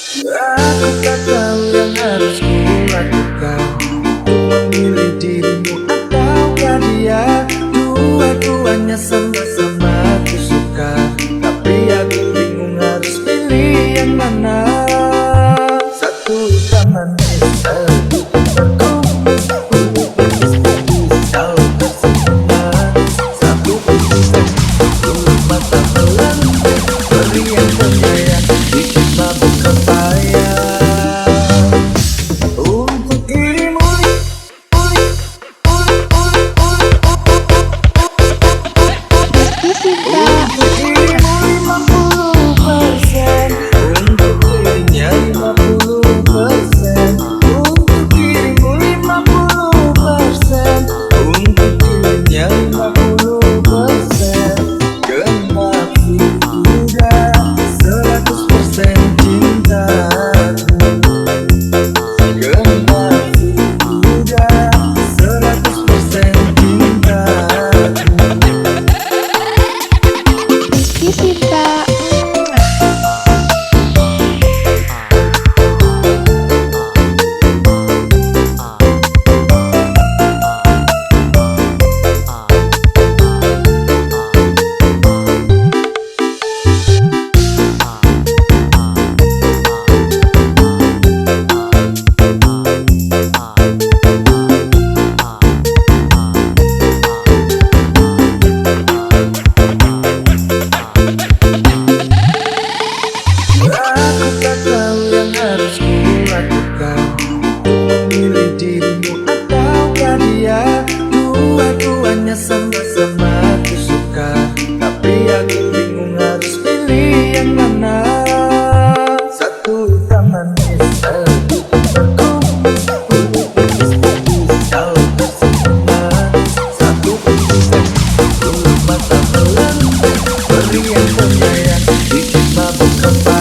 Aku tak tahu yang harus kulakukan untuk memilih dirimu ataukah dia. Dua-duanya sama-sama aku suka, tapi aku bingung harus pilih yang mana. Satu hitam manis, satu berkumis, manis kau tersenyuman. Satu pisang, satu mata melambung, beri yang penyayang, bikin mabuk kepayang. Untuk dirimu Rizki Sinta. untuk dirimu 50%, untuk dirinya 50%, untuk dirimu 50%, untuk dirinya 50%. Genap sudah 100% cintaku. Genap sudah 100% cintaku. Rizki Sinta. Aku tak tahu yang harus kulakukan untuk memilih dirimu ataukah dia. Dua-duanya sama-sama aku suka, tapi aku bingung harus pilih yang mana. Satu hitam manis, satu berkumis, manis kau tersenyuman. Satu pisang, satu mata melambung, beri yang penyayang, bikin mabuk kepala.